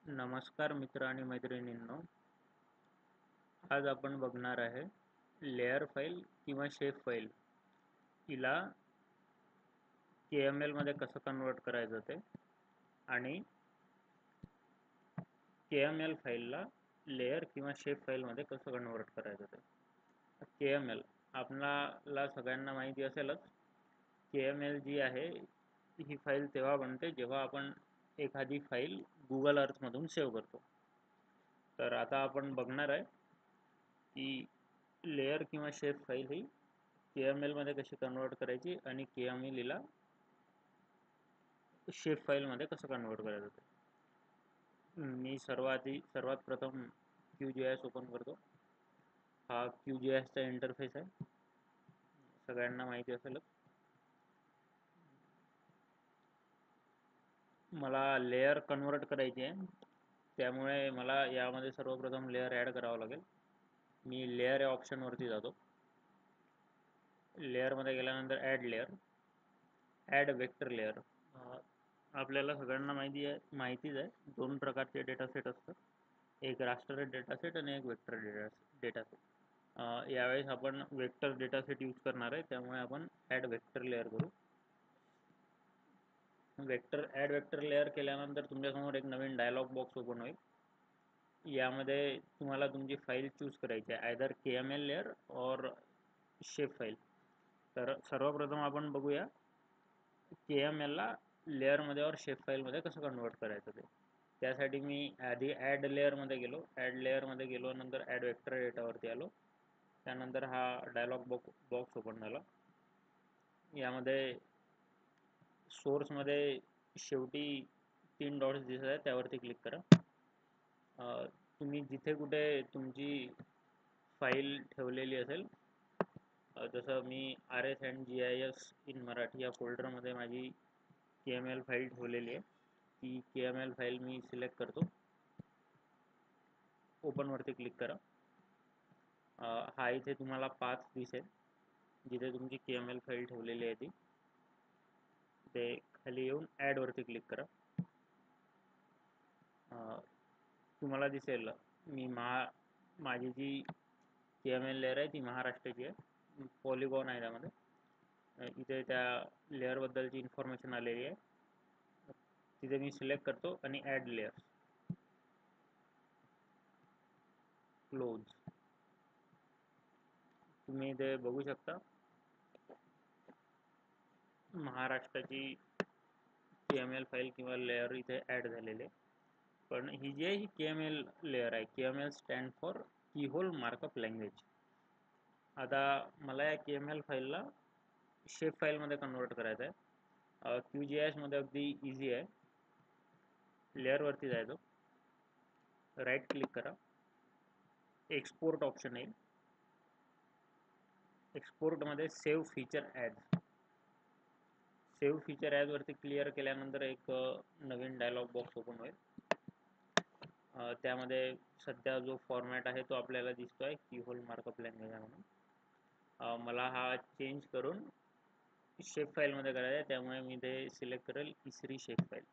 नमस्कार मित्र आणि मैत्रिणींनो, आज आपण बघणार आहे लेयर फाईल किंवा शेप फाईल हिला KML मध्ये कसं कन्वर्ट करायचं ते आणि KML फाईलला लेयर किंवा शेप फाईलमध्ये कसं कन्वर्ट करायचं ते. KML आपल्याला सगळ्यांना माहिती असेलच. KML जी आहे ही फाईल तेव्हा बनते जेव्हा आपण एखादी फाईल गुगल अर्थमधून सेव्ह करतो. तर आता आपण बघणार आहे की लेयर किंवा शेप फाईल ही KML मध्ये कशी कन्वर्ट करायची आणि KML ला शेप फाईलमध्ये कसं कन्वर्ट करायचं ते. मी सर्वात प्रथम QGIS ओपन करतो. हा QGIS चा इंटरफेस आहे, सगळ्यांना माहिती असेलच. मला लेयर कन्वर्ट करायची आहे, त्यामुळे मला यामध्ये सर्वप्रथम लेयर ॲड करावं लागेल. मी लेयर या ऑप्शनवरती जातो. लेअरमध्ये गेल्यानंतर ॲड वेक्टर लेअर. आपल्याला सगळ्यांना माहितीच आहे, दोन प्रकारचे डेटासेट असतात, एक रास्टर डेटासेट आणि एक वेक्टर डेटासेट. यावेळेस आपण वेक्टर डेटासेट यूज करणार आहे, त्यामुळे आपण ॲड वेक्टर लेअर करू. ॲड वेक्टर लेअर केल्यानंतर तुमच्यासमोर एक नवीन डायलॉग बॉक्स ओपन होईल. यामध्ये तुम्हाला तुमची फाईल चूज करायची आहे, आयदर KML लेअर और शेप फाईल. तर सर्वप्रथम आपण बघूया KML ला लेअरमध्ये और शेप फाईलमध्ये कसं कन्वर्ट करायचं ते. त्यासाठी मी आधी ॲड लेअरमध्ये गेलो, नंतर ॲड वेक्टर डेटावरती आलो. त्यानंतर हा डायलॉग बॉक्स ओपन झाला. यामध्ये सोर्समध्ये शेवटी 3 डॉट्स दिसत आहेत, त्यावरती क्लिक करा. तुम्ही जिथे कुठे तुमची फाईल ठेवलेली असेल, जसं मी RS and GIS in Marathi या फोल्डरमध्ये माझी KML फाईल ठेवलेली आहे. ती KML फाईल मी सिलेक्ट करतो. ओपनवरती क्लिक करा. हा इथे तुम्हाला पाथ दिसेल जिथे तुमची KML फाईल ठेवलेली आहे ती. ते खाली येऊन ॲडवरती क्लिक करा. तुम्हाला दिसेल माझी जी KML लेअर आहे ती महाराष्ट्राची आहे. पॉलिगॉन आहे त्यामध्ये. इथे त्या लेअरबद्दलची इन्फॉर्मेशन आलेली आहे. तिथे मी सिलेक्ट करतो आणि ॲड लेअर, क्लोज. तुम्ही इथे बघू शकता महाराष्ट्राची KML फाईल किंवा लेअर इथे ॲड झालेले आहे. पण ही जी आहे ही KML लेअर आहे. KML stand for keyhole markup language. आता मला या KML फाईलला शेप फाईलमध्ये कन्वर्ट करायचं आहे. QGIS मध्ये अगदी इझी आहे. लेअरवरती जायचं, राईट क्लिक करा, एक्सपोर्ट ऑप्शन येईल. एक्सपोर्टमध्ये सेव्ह फीचर ॲजवरती क्लिअर केल्यानंतर एक नवीन डायलॉग बॉक्स ओपन होईल. त्यामध्ये सध्या जो फॉर्मॅट आहे तो आपल्याला दिसतो आहे, कीहोल मार्कअप लँग्वेज आहे म्हणून. मला हा चेंज करून शेप फाईलमध्ये करायचा आहे, त्यामुळे मी ते सिलेक्ट करेल इसरी शेप फाईल.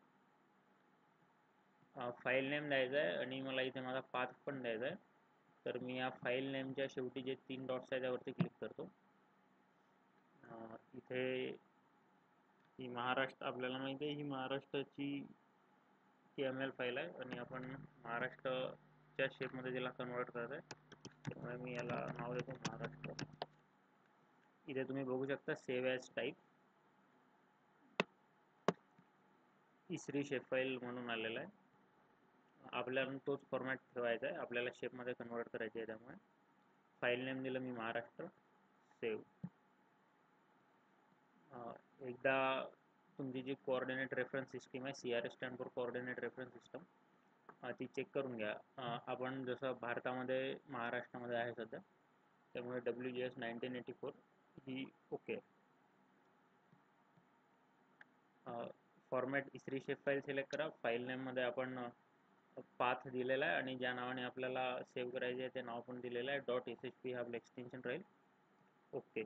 फाईल नेम द्यायचा आहे आणि मला इथे माझा पाथ पण द्यायचा आहे. तर मी या फाईल नेमच्या शेवटी जे 3 डॉट्स आहे त्यावरती क्लिक करतो. इथे ही महाराष्ट्र आपल्याला माहिती आहे, ही महाराष्ट्राची KML फाईल आहे आणि आपण महाराष्ट्राच्या शेपमध्ये तिला कन्वर्ट करत आहे, त्यामुळे मी याला नाव देतो महाराष्ट्र. इथे तुम्ही बघू शकता save as type ESRI shape file म्हणून आलेला आहे. आपल्याला तोच फॉर्मॅट ठेवायचा आहे, आपल्याला शेपमध्ये कन्वर्ट करायचे आहे, त्यामुळे फाईल नेम दिलं मी महाराष्ट्र, सेव्ह. एकदा तुमची जी कोऑर्डिनेट रेफरन्स सिस्टीम आहे, CRS stand for coordinate reference system, ती चेक करून घ्या. आपण जसं भारतामध्ये महाराष्ट्रामध्ये आहे सध्या, त्यामुळे WGS 1984 ही okay. Format ESRI shape file select करा. फाईल नेममध्ये आपण पाथ दिलेला आहे आणि ज्या नावाने आपल्याला सेव्ह करायचे आहे ते नाव पण दिलेलं आहे. .shp हा आपलं एक्सटेन्शन राहील. ओके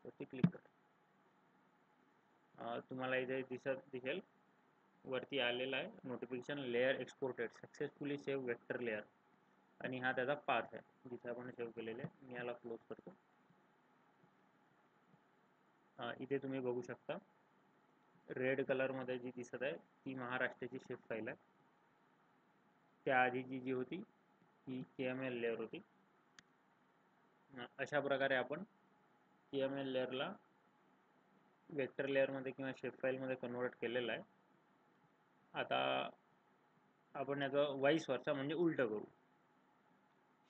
वरती क्लिक करा. तुम्हाला इथे दिसेल वरती आलेला आहे notification layer exported successfully save vector layer, आणि हा त्याचा पाथ आहे जिथे आपण सेव्ह केलेले आहे. मी याला क्लोज करतो. इथे तुम्ही बघू शकता रेड कलरमध्ये जी दिसत आहे ती महाराष्ट्राची शेप फाईल आहे. त्याआधीची जी होती ही KML लेअर होती. अशा प्रकारे आपण KML लेअरला वेक्टर लेअरमध्ये किंवा शेप फाईलमध्ये कन्वर्ट केलेलं आहे. आता आपण याचं वाईस वर्सा म्हणजे उलटं करू,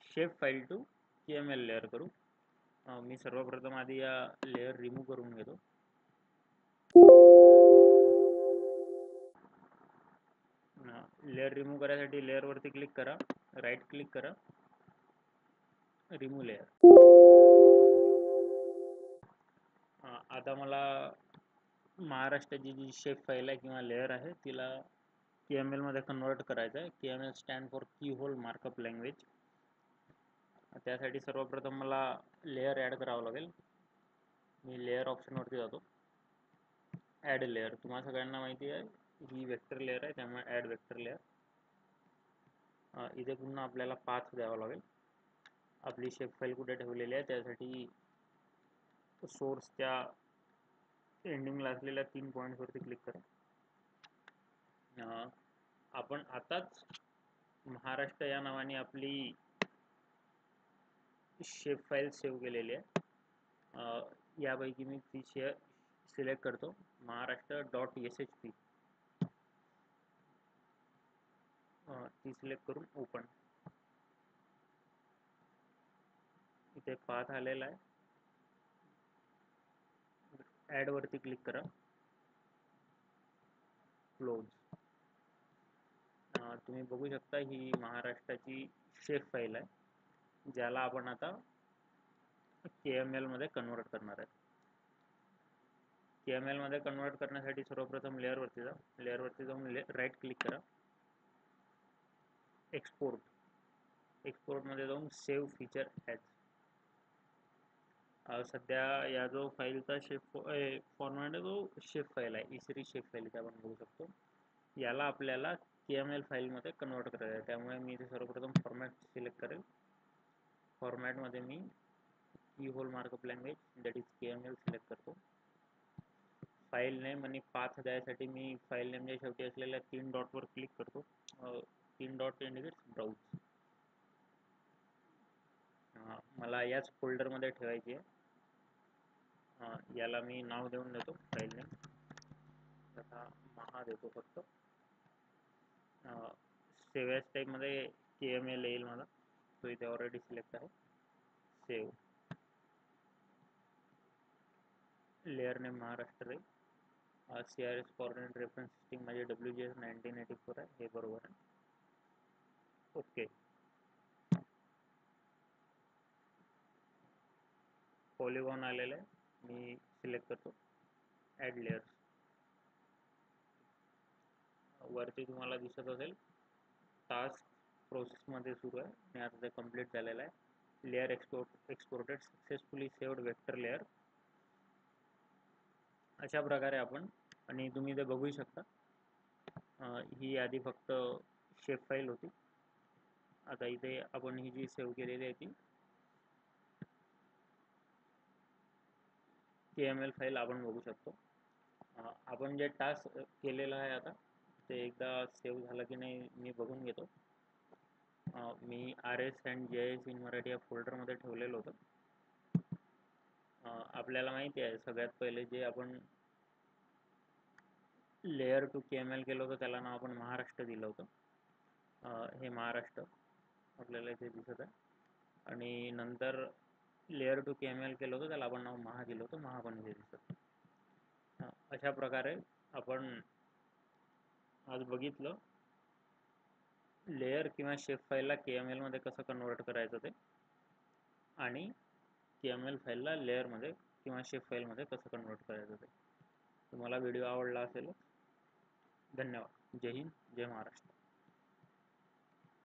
shape file to KML layer करू. मी सर्वप्रथम आधी या लेअर रिमूव्ह करून घेतो. लेअर रिमूव्ह करायसाठी लेअरवरती क्लिक करा, राईट क्लिक करा, रिमूव्ह लेअर. आता मला महाराष्ट्राची जी शेप फाईल आहे किंवा लेअर आहे तिला KML मध्ये कन्वर्ट करायचं आहे. KML स्टँड फॉर की होल मार्कअप लँग्वेज. त्यासाठी सर्वप्रथम मला लेअर ॲड करावं लागेल. मी लेअर ऑप्शनवरती जातो, ॲड लेअर. तुम्हाला सगळ्यांना माहिती आहे ही वेक्टर लेअर आहे, त्यामुळे ॲड वेक्टर लेअर. इथे पुन्हा आपल्याला पाथ द्यावा लागेल. आपली शेप फाईल कुठे ठेवलेली आहे त्यासाठी सोर्सच्या एंडिंगला असलेल्या 3 पॉईंट्सवरती क्लिक करा. आपण आताच महाराष्ट्र या नावाने आपली शेप फाईल सेव्ह केलेली आहे. यापैकी मी ती सिलेक्ट करतो, महाराष्ट्र.shp. ती सिलेक्ट करून ओपन. इथे पाथ आलेला आहे, ॲड वरती क्लिक करा, क्लोज. तुम्ही बघू शकता ही महाराष्ट्राची शेप फाईल आहे ज्याला आपण आता KML मध्ये कन्वर्ट करणार आहे. KML मध्ये कन्वर्ट करण्यासाठी सर्वप्रथम लेअरवरती जा, लेअरवरती जाऊन राईट क्लिक करा, एक्सपोर्ट. एक्सपोर्टमध्ये जाऊन सेव्ह फीचर ॲज. सध्या या जो फाईलचा शेप फॉर्मॅट आहे तो शेप फाईल आहे, इसरी शेप फाईल इथे आपण बघू शकतो. याला आपल्याला KML फाईलमध्ये कन्वर्ट करायचं आहे, त्यामुळे मी इथे सर्वप्रथम फॉर्मॅट सिलेक्ट करेल. फॉर्मॅटमध्ये मी keyhole markup language that is KML select करतो. फाईल नेम आणि पाथ द्यायसाठी मी फाईल नेमच्या शेवटी असलेल्या 3 डॉटवर क्लिक करतो. 3 डॉट इंडिकेट्स ब्राउज. मला याच फोल्डरमध्ये ठेवायची आहे. याला मी नाव देऊन देतो फाईल नेम, तथा महा देतो फक्त. सेव्ह ॲज टाईपमध्ये KML येईल मला, तो इथे ऑलरेडी सिलेक्ट आहे. सेव्ह. लेअर नेम महाराष्ट्र आहे. CRS कोऑर्डिनेट रेफरन्स सिस्टीम माझे WGS 1984 आहे, हे बरोबर आहे. ओके. पॉलिगॉन आलेलं आहे, मी सिलेक्ट करतो, ॲड लेअर्स. वरती तुम्हाला दिसत असेल टास्क प्रोसेसमध्ये सुरू आहे आणि आता ते कंप्लीट झालेलं आहे. Layer exported successfully saved vector layer. अशा प्रकारे आपण, आणि तुम्ही ते बघू शकता ही आधी फक्त शेप फाईल होती. आता इथे आपण ही जी सेव्ह केलेली आहे ती KML फाईल आपण बघू शकतो. आपण जे टास्क केलेलं आहे आता ते एकदा सेव्ह झालं की नाही मी बघून घेतो. मी RS and JS in Marathi या फोल्डरमध्ये ठेवलेलं होतं. आपल्याला माहिती आहे सगळ्यात पहिले जे आपण लेअर टू KML केलं होतं त्याला नाव आपण महाराष्ट्र दिलं होतं. हे महाराष्ट्र आपल्याला इथे दिसत आहे, आणि नंतर लेअर टू KML केलं होतं त्याला आपण नाव महा दिलं होतं, महा पण इथे दिसत. अशा प्रकारे आपण आज बघितलं लेअर किंवा शेप फाईलला KML मध्ये कसं कन्वर्ट करायचं ते, आणि KML फाईलला लेअरमध्ये किंवा शेप फाईलमध्ये कसं कन्वर्ट करायचं ते. तुम्हाला व्हिडिओ आवडला असेल. धन्यवाद. जय हिंद, जय महाराष्ट्र.